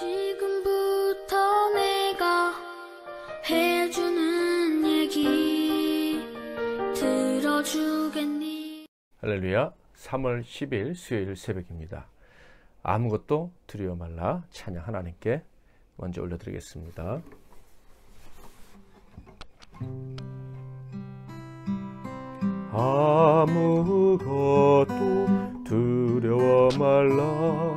지금부터 내가 해주는 얘기 들어주겠니? 할렐루야. 3월 10일 수요일 새벽입니다. 아무것도 두려워 말라 찬양 하나님께 먼저 올려드리겠습니다. 아무것도 두려워 말라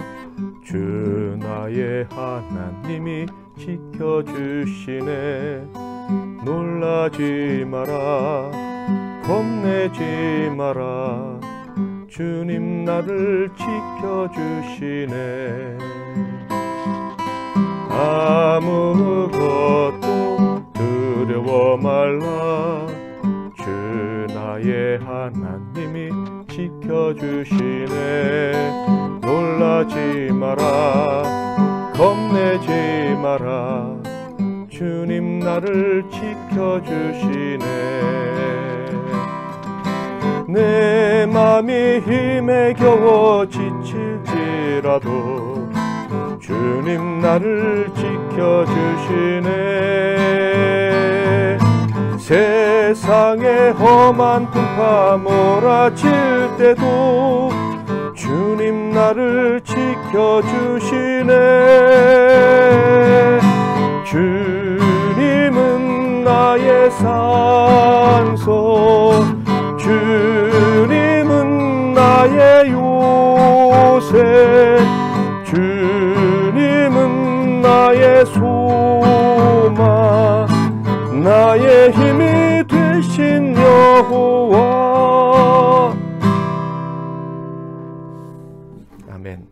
주 나의 하나님이 지켜주시네. 놀라지 마라 겁내지 마라 주님 나를 지켜주시네. 아무것도 두려워 말라 주 나의 하나님이 지켜주시네. 놀라지 마라 겁내지 마라 주님 나를 지켜주시네. 내 맘이 힘에 겨워 지칠지라도 주님 나를 지켜주시네. 세상의 험한 풍파 몰아칠 때도 주님 나를 지켜주시네. 주님은 나의 산소 주님은 나의 요새 주님은 나의 소망 나의 힘이 되신 여호와. 아멘.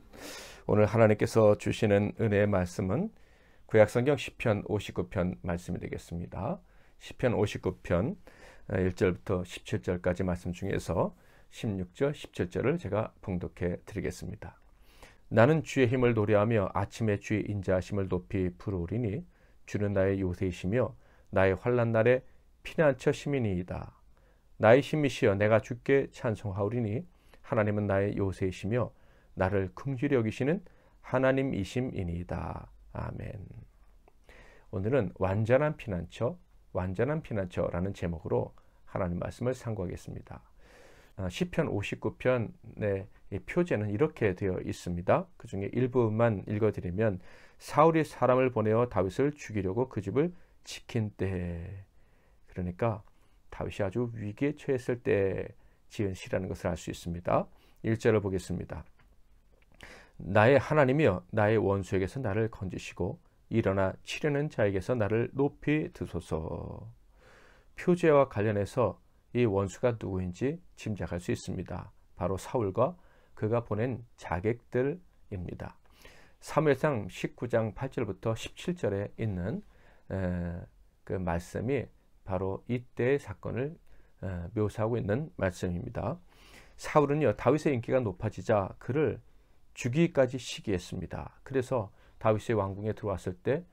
오늘 하나님께서 주시는 은혜의 말씀은 구약성경 시편 59편 말씀이 되겠습니다. 시편 59편 1절부터 17절까지 말씀 중에서 16절, 17절을 제가 봉독해 드리겠습니다. 나는 주의 힘을 노래하며 아침에 주의 인자하심을 높이 부르리니 주는 나의 요새이시며 나의 환난 날에 피난처 시민이이다. 나의 힘이시여 내가 주께 찬송하오리니 하나님은 나의 요새이시며 나를 긍휼히 여기시는 하나님이심이니이다. 아멘. 오늘은 완전한 피난처라는 제목으로 하나님 말씀을 상고하겠습니다. 시편 59편의 표제는 이렇게 되어 있습니다. 그 중에 일부만 읽어드리면 사울이 사람을 보내어 다윗을 죽이려고 그 집을 지킨 때, 그러니까 다윗이 아주 위기에 처했을 때 지은 시라는 것을 알 수 있습니다. 1절을 보겠습니다. 나의 하나님이여 나의 원수에게서 나를 건지시고 일어나 치려는 자에게서 나를 높이 드소서. 표제와 관련해서 이 원수가 누구인지 짐작할 수 있습니다. 바로 사울과 그가 보낸 자객들입니다. 사무엘상 19장 8절부터 17절에 있는 그 말씀이 바로 이때의 사건을 묘사하고 있는 말씀입니다. 사울은요 다윗의 인기가 높아지자 그를 죽이기까지 시기했습니다. 그래서 다윗의 왕궁에 들어왔을 때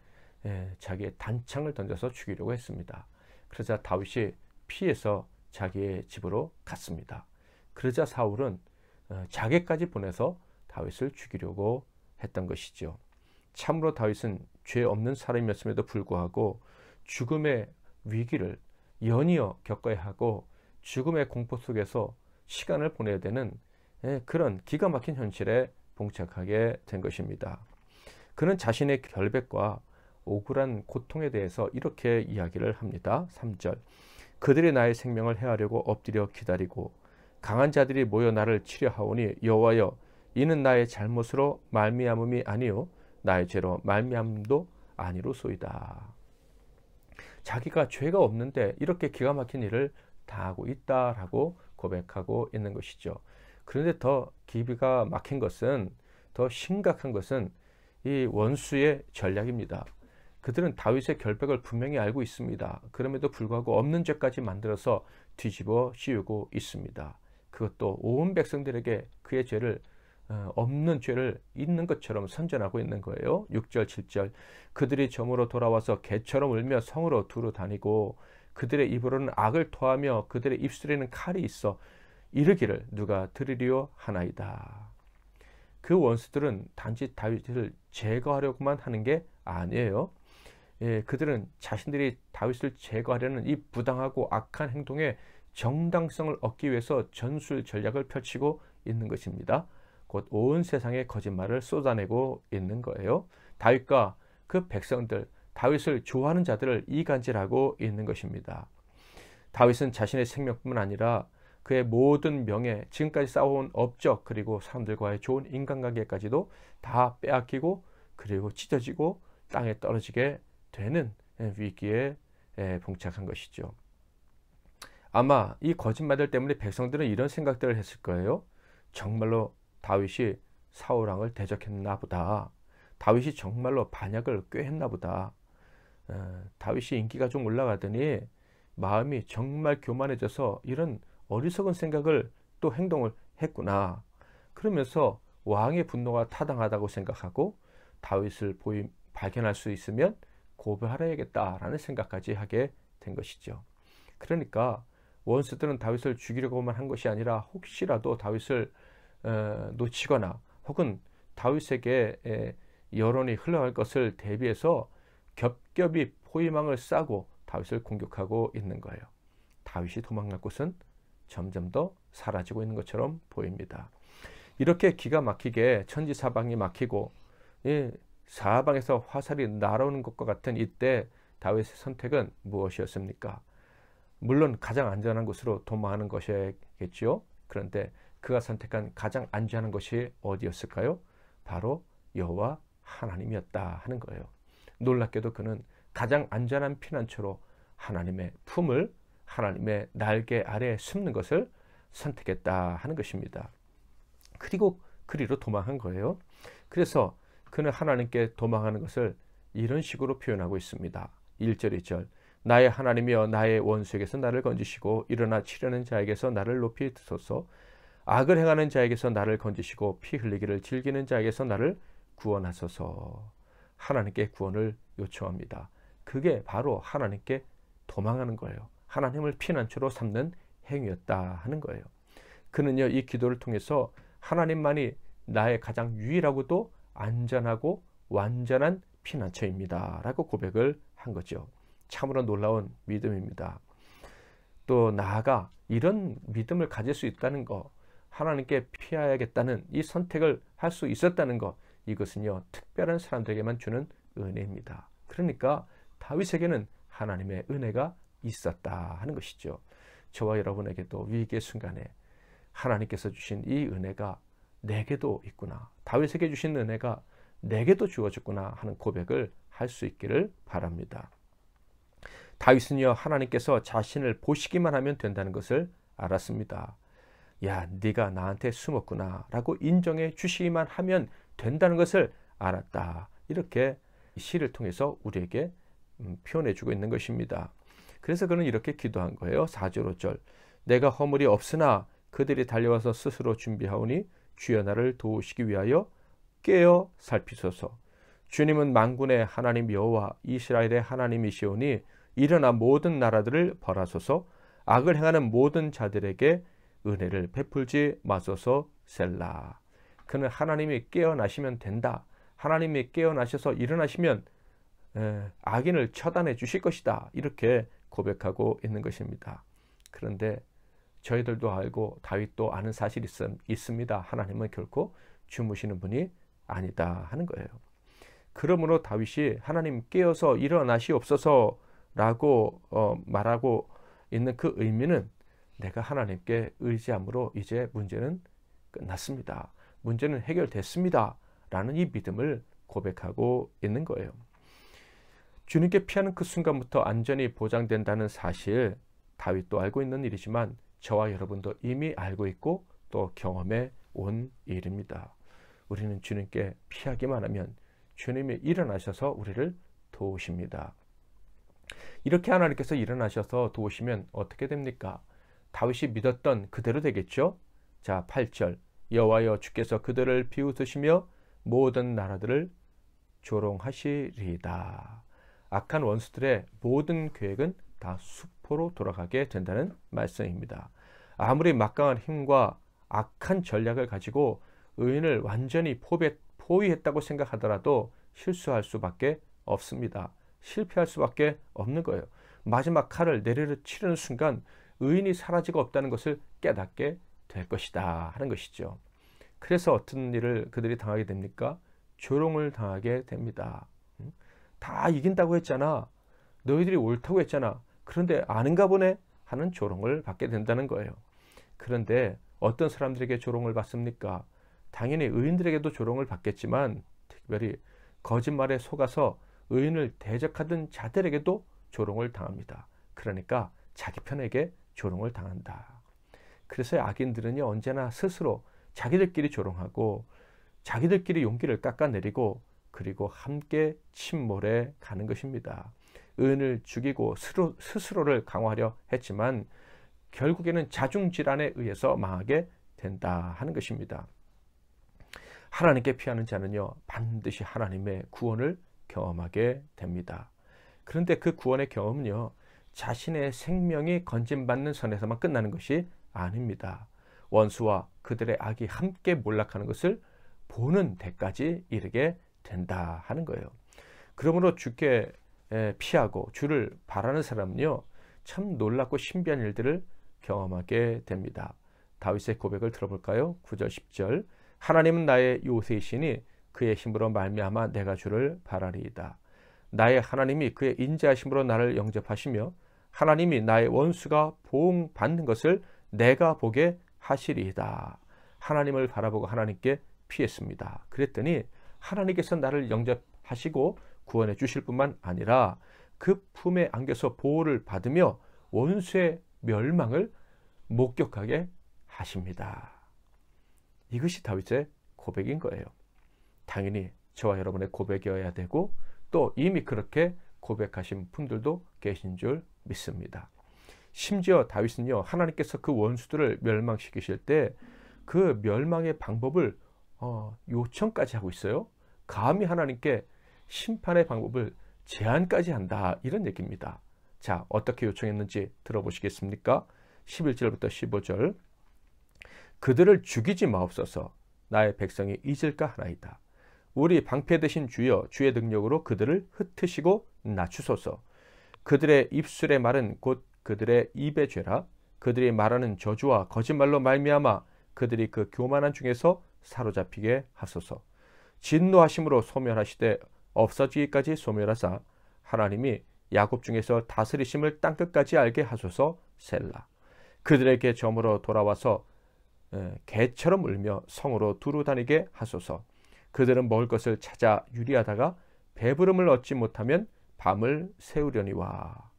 자기의 단창을 던져서 죽이려고 했습니다. 그러자 다윗이 피해서 자기의 집으로 갔습니다. 그러자 사울은 자객까지 보내서 다윗을 죽이려고 했던 것이죠. 참으로 다윗은 죄 없는 사람이었음에도 불구하고 죽음의 위기를 연이어 겪어야 하고 죽음의 공포 속에서 시간을 보내야 되는 그런 기가 막힌 현실에 봉착하게 된 것입니다. 그는 자신의 결백과 억울한 고통에 대해서 이렇게 이야기를 합니다. 3절. 그들이 나의 생명을 해하려고 엎드려 기다리고 강한 자들이 모여 나를 치려하오니 여호와여 이는 나의 잘못으로 말미암음이 아니요 나의 죄로 말미암음도 아니로소이다. 자기가 죄가 없는데 이렇게 기가 막힌 일을 당하고 있다라고 고백하고 있는 것이죠. 그런데 더 기가 막힌 것은, 더 심각한 것은 이 원수의 전략입니다. 그들은 다윗의 결백을 분명히 알고 있습니다. 그럼에도 불구하고 없는 죄까지 만들어서 뒤집어 씌우고 있습니다. 그것도 온 백성들에게 그의 죄를 없는 죄를 있는 것처럼 선전하고 있는 거예요. 6절 7절. 그들이 점으로 돌아와서 개처럼 울며 성으로 두루 다니고 그들의 입으로는 악을 토하며 그들의 입술에는 칼이 있어 이르기를 누가 들으리요 하나이다. 그 원수들은 단지 다윗을 제거하려고만 하는 게 아니에요. 예, 그들은 자신들이 다윗을 제거하려는 이 부당하고 악한 행동에 정당성을 얻기 위해서 전술 전략을 펼치고 있는 것입니다. 곧 온 세상에 거짓말을 쏟아내고 있는 거예요. 다윗과 그 백성들, 다윗을 좋아하는 자들을 이간질하고 있는 것입니다. 다윗은 자신의 생명뿐만 아니라 그의 모든 명예, 지금까지 쌓아온 업적, 그리고 사람들과의 좋은 인간관계까지도 다 빼앗기고 그리고 찢어지고 땅에 떨어지게 되는 위기에 봉착한 것이죠. 아마 이 거짓말들 때문에 백성들은 이런 생각들을 했을 거예요. 정말로 다윗이 사울왕을 대적했나 보다. 다윗이 정말로 반역을 꾀했나 보다. 다윗이 인기가 좀 올라가더니 마음이 정말 교만해져서 이런 어리석은 생각을 또 행동을 했구나. 그러면서 왕의 분노가 타당하다고 생각하고 다윗을 발견할 수 있으면 고발해야겠다라는 생각까지 하게 된 것이죠. 그러니까 원수들은 다윗을 죽이려고만 한 것이 아니라 혹시라도 다윗을 놓치거나 혹은 다윗에게 여론이 흘러갈 것을 대비해서 겹겹이 포위망을 싸고 다윗을 공격하고 있는 거예요. 다윗이 도망갈 곳은 점점 더 사라지고 있는 것처럼 보입니다. 이렇게 기가 막히게 천지사방이 막히고 사방에서 화살이 날아오는 것과 같은 이때 다윗의 선택은 무엇이었습니까? 물론 가장 안전한 곳으로 도망하는 것이겠지요. 그런데 그가 선택한 가장 안전한 것이 어디였을까요? 바로 여호와 하나님이었다 하는 거예요. 놀랍게도 그는 가장 안전한 피난처로 하나님의 품을, 하나님의 날개 아래에 숨는 것을 선택했다 하는 것입니다. 그리고 그리로 도망한 거예요. 그래서 그는 하나님께 도망하는 것을 이런 식으로 표현하고 있습니다. 1절 2절 나의 하나님이여 나의 원수에게서 나를 건지시고 일어나 치려는 자에게서 나를 높이 드소서. 악을 행하는 자에게서 나를 건지시고 피 흘리기를 즐기는 자에게서 나를 구원하소서. 하나님께 구원을 요청합니다. 그게 바로 하나님께 도망하는 거예요. 하나님을 피난처로 삼는 행위였다 하는 거예요. 그는요, 이 기도를 통해서 하나님만이 나의 가장 유일하고도 안전하고 완전한 피난처입니다 라고 고백을 한 거죠. 참으로 놀라운 믿음입니다. 또 나아가 이런 믿음을 가질 수 있다는 것, 하나님께 피해야겠다는 이 선택을 할 수 있었다는 것, 이것은요 특별한 사람들에게만 주는 은혜입니다. 그러니까 다윗에게는 하나님의 은혜가 있었다 하는 것이죠. 저와 여러분에게도 위기의 순간에 하나님께서 주신 이 은혜가 내게도 있구나, 다윗에게 주신 은혜가 내게도 주어졌구나 하는 고백을 할 수 있기를 바랍니다. 다윗은요 하나님께서 자신을 보시기만 하면 된다는 것을 알았습니다. 야, 네가 나한테 숨었구나 라고 인정해 주시기만 하면 된다는 것을 알았다. 이렇게 시를 통해서 우리에게 표현해 주고 있는 것입니다. 그래서 그는 이렇게 기도한 거예요. 4절 5절 내가 허물이 없으나 그들이 달려와서 스스로 준비하오니 주여 나를 도우시기 위하여 깨어 살피소서. 주님은 만군의 하나님 여호와 이스라엘의 하나님이시오니 일어나 모든 나라들을 벌하소서. 악을 행하는 모든 자들에게 은혜를 베풀지 마소서. 셀라. 그는 하나님이 깨어나시면 된다, 하나님이 깨어나셔서 일어나시면 악인을 처단해 주실 것이다, 이렇게 고백하고 있는 것입니다. 그런데 저희들도 알고 다윗도 아는 사실이 있습니다. 하나님은 결코 주무시는 분이 아니다 하는 거예요. 그러므로 다윗이 하나님 깨어서 일어나시옵소서 라고 말하고 있는 그 의미는 내가 하나님께 의지함으로 이제 문제는 끝났습니다, 문제는 해결됐습니다 라는 이 믿음을 고백하고 있는 거예요. 주님께 피하는 그 순간부터 안전이 보장된다는 사실 다윗도 알고 있는 일이지만 저와 여러분도 이미 알고 있고 또 경험해 온 일입니다. 우리는 주님께 피하기만 하면 주님이 일어나셔서 우리를 도우십니다. 이렇게 하나님께서 일어나셔서 도우시면 어떻게 됩니까? 다윗이 믿었던 그대로 되겠죠? 자, 8절 여호와여 주께서 그들을 비웃으시며 모든 나라들을 조롱하시리이다. 악한 원수들의 모든 계획은 다 수포로 돌아가게 된다는 말씀입니다. 아무리 막강한 힘과 악한 전략을 가지고 의인을 완전히 포위했다고 생각하더라도 실수할 수밖에 없습니다. 실패할 수밖에 없는 거예요. 마지막 칼을 내리치려는 순간 의인이 사라지고 없다는 것을 깨닫게 될 것이다 하는 것이죠. 그래서 어떤 일을 그들이 당하게 됩니까? 조롱을 당하게 됩니다. 다 이긴다고 했잖아. 너희들이 옳다고 했잖아. 그런데 아닌가 보네 하는 조롱을 받게 된다는 거예요. 그런데 어떤 사람들에게 조롱을 받습니까? 당연히 의인들에게도 조롱을 받겠지만 특별히 거짓말에 속아서 의인을 대적하던 자들에게도 조롱을 당합니다. 그러니까 자기 편에게 조롱을 당한다. 그래서 악인들은요, 언제나 스스로 자기들끼리 조롱하고 자기들끼리 용기를 깎아내리고 그리고 함께 침몰해 가는 것입니다. 의인을 죽이고 스스로를 강화하려 했지만 결국에는 자중질환에 의해서 망하게 된다 하는 것입니다. 하나님께 피하는 자는요, 반드시 하나님의 구원을 경험하게 됩니다. 그런데 그 구원의 경험은요, 자신의 생명이 건진받는 선에서만 끝나는 것이 아닙니다. 원수와 그들의 악이 함께 몰락하는 것을 보는 데까지 이르게 된다 하는 거예요. 그러므로 주께 피하고 주를 바라는 사람은요, 참 놀랍고 신비한 일들을 경험하게 됩니다. 다윗의 고백을 들어볼까요? 9절 10절. 하나님은 나의 요새이시니 그의 힘으로 말미암아 내가 주를 바라리이다. 나의 하나님이 그의 인자하심으로 나를 영접하시며 하나님이 나의 원수가 보응받는 것을 내가 보게 하시리이다. 하나님을 바라보고 하나님께 피했습니다. 그랬더니 하나님께서 나를 영접하시고 구원해 주실 뿐만 아니라 그 품에 안겨서 보호를 받으며 원수의 멸망을 목격하게 하십니다. 이것이 다윗의 고백인 거예요. 당연히 저와 여러분의 고백이어야 되고 또 이미 그렇게 고백하신 분들도 계신 줄 믿습니다. 심지어 다윗은요, 하나님께서 그 원수들을 멸망시키실 때 그 멸망의 방법을 요청까지 하고 있어요. 감히 하나님께 심판의 방법을 제안까지 한다, 이런 얘기입니다. 자, 어떻게 요청했는지 들어보시겠습니까? 11절부터 15절. 그들을 죽이지 마옵소서. 나의 백성이 잊을까 하나이다. 우리 방패 되신 주여, 주의 능력으로 그들을 흩으시고 낮추소서. 그들의 입술의 말은 곧 그들의 입의 죄라. 그들이 말하는 저주와 거짓말로 말미암아 그들이 그 교만한 중에서 사로잡히게 하소서. 진노하심으로 소멸하시되 없어지기까지 소멸하사 하나님이 야곱 중에서 다스리심을 땅끝까지 알게 하소서. 셀라. 그들에게 점으로 돌아와서 개처럼 울며 성으로 두루 다니게 하소서. 그들은 먹을 것을 찾아 유리하다가 배부름을 얻지 못하면 밤을 새우려니와.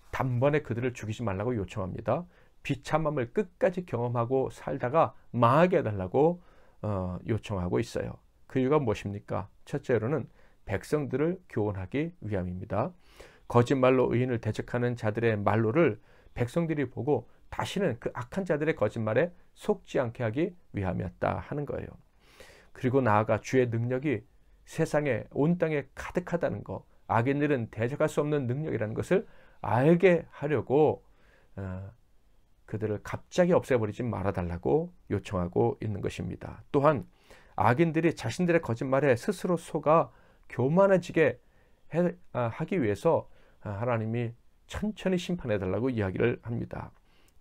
단번에 그들을 죽이지 말라고 요청합니다. 비참함을 끝까지 경험하고 살다가 망하게 해달라고 요청하고 있어요. 그 이유가 무엇입니까? 첫째로는 백성들을 교훈하기 위함입니다. 거짓말로 의인을 대적하는 자들의 말로를 백성들이 보고 다시는 그 악한 자들의 거짓말에 속지 않게 하기 위함이었다 하는 거예요. 그리고 나아가 주의 능력이 세상에, 온 땅에 가득하다는 것, 악인들은 대적할 수 없는 능력이라는 것을 알게 하려고 그들을 갑자기 없애버리지 말아달라고 요청하고 있는 것입니다. 또한 악인들이 자신들의 거짓말에 스스로 속아 교만해지게 하기 위해서 하나님이 천천히 심판해달라고 이야기를 합니다.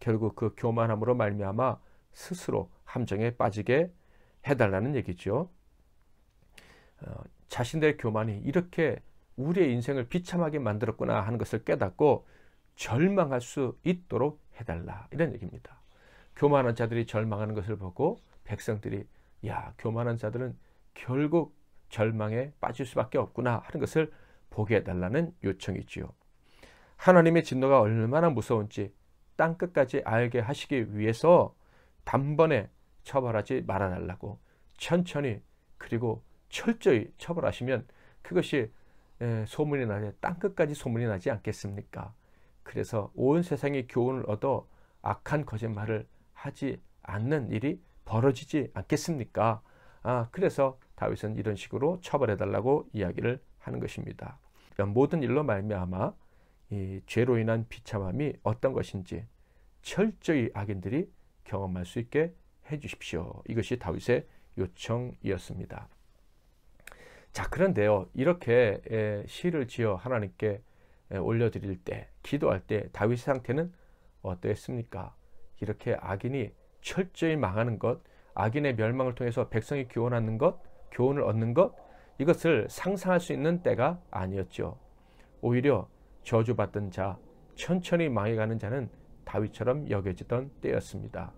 결국 그 교만함으로 말미암아 스스로 함정에 빠지게 해달라는 얘기죠. 자신들의 교만이 이렇게 우리의 인생을 비참하게 만들었구나 하는 것을 깨닫고 절망할 수 있도록 해달라, 이런 얘기입니다. 교만한 자들이 절망하는 것을 보고 백성들이 야, 교만한 자들은 결국 절망에 빠질 수밖에 없구나 하는 것을 보게 해달라는 요청이지요. 하나님의 진노가 얼마나 무서운지 땅끝까지 알게 하시기 위해서 단번에 처벌하지 말아달라고 천천히 그리고 철저히 처벌하시면 그것이 소문이 나지, 땅끝까지 소문이 나지 않겠습니까? 그래서 온 세상이 교훈을 얻어 악한 거짓말을 하지 않는 일이 벌어지지 않겠습니까? 그래서 다윗은 이런 식으로 처벌해달라고 이야기를 하는 것입니다. 모든 일로 말미암아 이 죄로 인한 비참함이 어떤 것인지 철저히 악인들이 경험할 수 있게 해주십시오. 이것이 다윗의 요청이었습니다. 자, 그런데요, 이렇게 시를 지어 하나님께 올려드릴 때, 기도할 때 다윗의 상태는 어떠했습니까? 이렇게 악인이 철저히 망하는 것, 악인의 멸망을 통해서 백성이 교훈을 얻는 것, 이것을 상상할 수 있는 때가 아니었죠. 오히려 저주받던 자, 천천히 망해가는 자는 다윗처럼 여겨지던 때였습니다.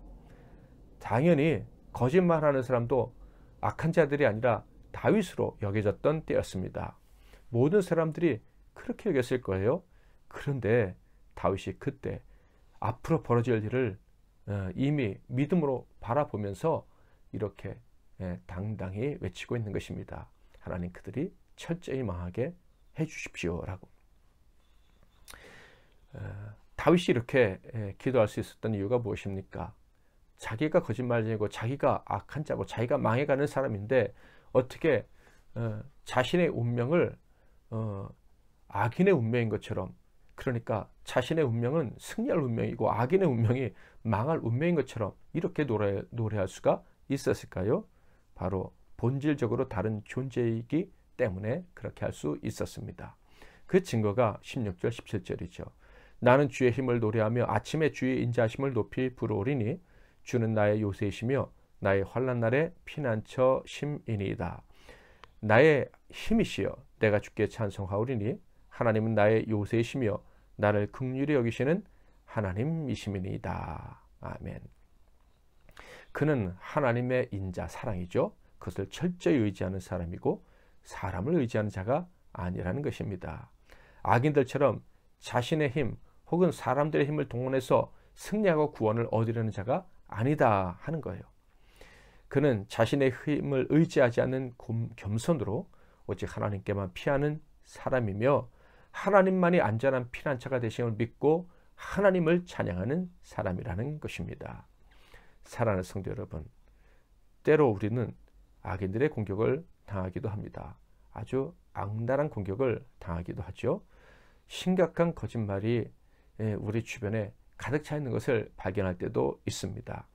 당연히 거짓말하는 사람도 악한 자들이 아니라 다윗으로 여겨졌던 때였습니다. 모든 사람들이 그렇게 여겼을 거예요. 그런데 다윗이 그때 앞으로 벌어질 일을 이미 믿음으로 바라보면서 이렇게 당당히 외치고 있는 것입니다. 하나님, 그들이 철저히 망하게 해주십시오라고. 다윗이 이렇게 기도할 수 있었던 이유가 무엇입니까? 자기가 거짓말쟁이고 자기가 악한 자고 자기가 망해가는 사람인데 어떻게 자신의 운명을 악인의 운명인 것처럼, 그러니까 자신의 운명은 승리할 운명이고 악인의 운명이 망할 운명인 것처럼 이렇게 노래할 수가 있었을까요? 바로 본질적으로 다른 존재이기 때문에 그렇게 할 수 있었습니다. 그 증거가 16절 17절이죠. 나는 주의 힘을 노래하며 아침에 주의 인자하심을 높이 부르오리니 주는 나의 요새이시며 나의 환난 날의 피난처 심이니이다. 나의 힘이시여 내가 주께 찬송하오리니 하나님은 나의 요새이시며 나를 긍휼히 여기시는 하나님이시니이다. 아멘. 그는 하나님의 인자, 사랑이죠. 그것을 철저히 의지하는 사람이고 사람을 의지하는 자가 아니라는 것입니다. 악인들처럼 자신의 힘 혹은 사람들의 힘을 동원해서 승리하고 구원을 얻으려는 자가 아니다 하는 거예요. 그는 자신의 힘을 의지하지 않는 겸손으로 오직 하나님께만 피하는 사람이며 하나님만이 안전한 피난처가 되심을 믿고 하나님을 찬양하는 사람이라는 것입니다. 사랑하는 성도 여러분, 때로 우리는 악인들의 공격을 당하기도 합니다. 아주 악랄한 공격을 당하기도 하죠. 심각한 거짓말이 우리 주변에 가득 차 있는 것을 발견할 때도 있습니다.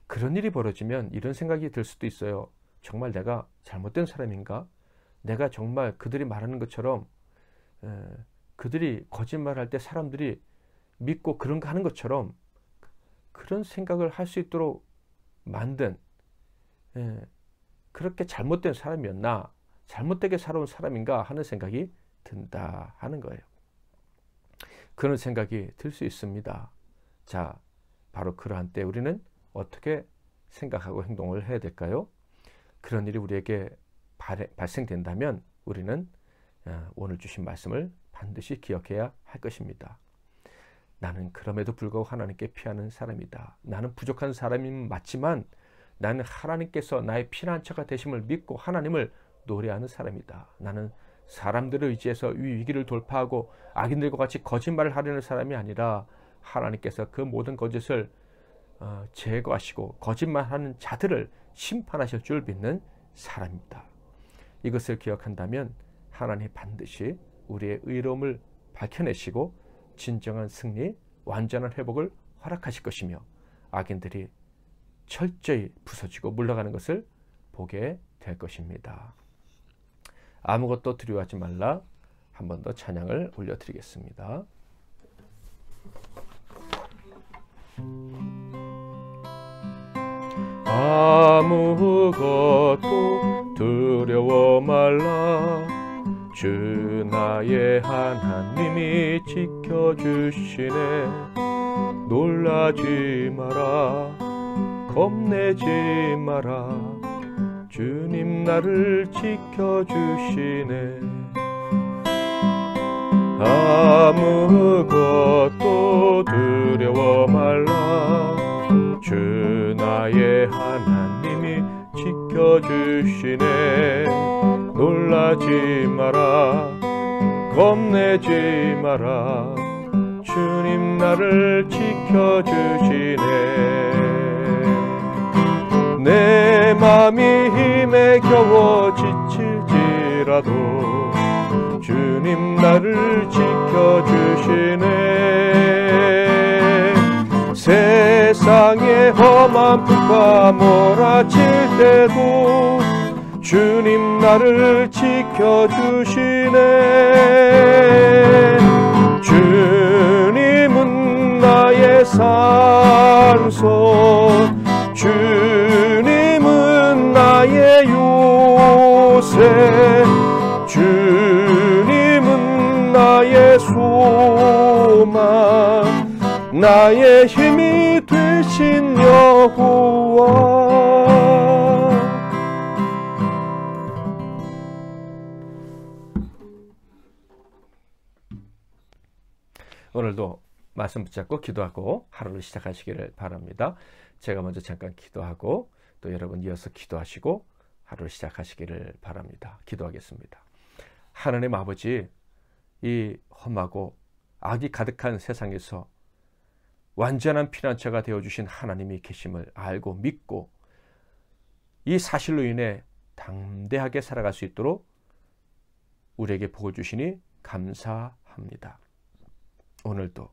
그런 일이 벌어지면 이런 생각이 들 수도 있어요. 정말 내가 잘못된 사람인가? 내가 정말 그들이 말하는 것처럼 그들이 거짓말할 때 사람들이 믿고 그런가 하는 것처럼 그런 생각을 할 수 있도록 만든 그렇게 잘못된 사람이었나? 잘못되게 살아온 사람인가 하는 생각이 든다 하는 거예요. 그런 생각이 들 수 있습니다. 자, 바로 그러한 때 우리는 어떻게 생각하고 행동을 해야 될까요? 그런 일이 우리에게 발생된다면 우리는 오늘 주신 말씀을 반드시 기억해야 할 것입니다. 나는 그럼에도 불구하고 하나님께 피하는 사람이다. 나는 부족한 사람은 맞지만 나는 하나님께서 나의 피난처가 되심을 믿고 하나님을 노래하는 사람이다. 나는 사람들을 의지해서 위기를 돌파하고 악인들과 같이 거짓말을 하려는 사람이 아니라 하나님께서 그 모든 거짓을 제거하시고 거짓말하는 자들을 심판하실 줄 믿는 사람입니다. 이것을 기억한다면 하나님 반드시 우리의 의로움을 밝혀내시고 진정한 승리, 완전한 회복을 허락하실 것이며 악인들이 철저히 부서지고 물러가는 것을 보게 될 것입니다. 아무것도 두려워하지 말라. 한 번 더 찬양을 올려드리겠습니다. 아무것도 두려워 말라. 주 나의 하나님이 지켜주시네. 놀라지 마라. 겁내지 마라. 주님 나를 지켜주시네. 아무것도 두려워 말라. 주 나의 하나님이 지켜주시네. 놀라지 마라. 겁내지 마라. 주님 나를 지켜주시네. 내 맘이 힘에 겨워 지칠지라도 주님 나를 지켜주시네. 세상에 험한 풍파 몰아칠 때도 주님 나를 지켜주시네. 주님은 나의 산소, 주님은 나의 요새, 주님은 나의 소망, 나의 힘이 되신 여호와. 오늘도 말씀 붙잡고 기도하고 하루를 시작하시기를 바랍니다. 제가 먼저 잠깐 기도하고 또 여러분 이어서 기도하시고 하루를 시작하시기를 바랍니다. 기도하겠습니다. 하나님 아버지, 이 험하고 악이 가득한 세상에서 완전한 피난처가 되어주신 하나님이 계심을 알고 믿고 이 사실로 인해 담대하게 살아갈 수 있도록 우리에게 복을 주시니 감사합니다. 오늘도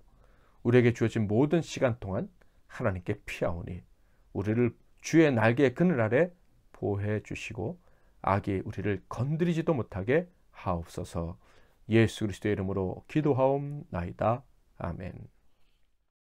우리에게 주어진 모든 시간 동안 하나님께 피하오니 우리를 주의 날개의 그늘 아래 보호해 주시고 악이 우리를 건드리지도 못하게 하옵소서. 예수 그리스도의 이름으로 기도하옵나이다. 아멘.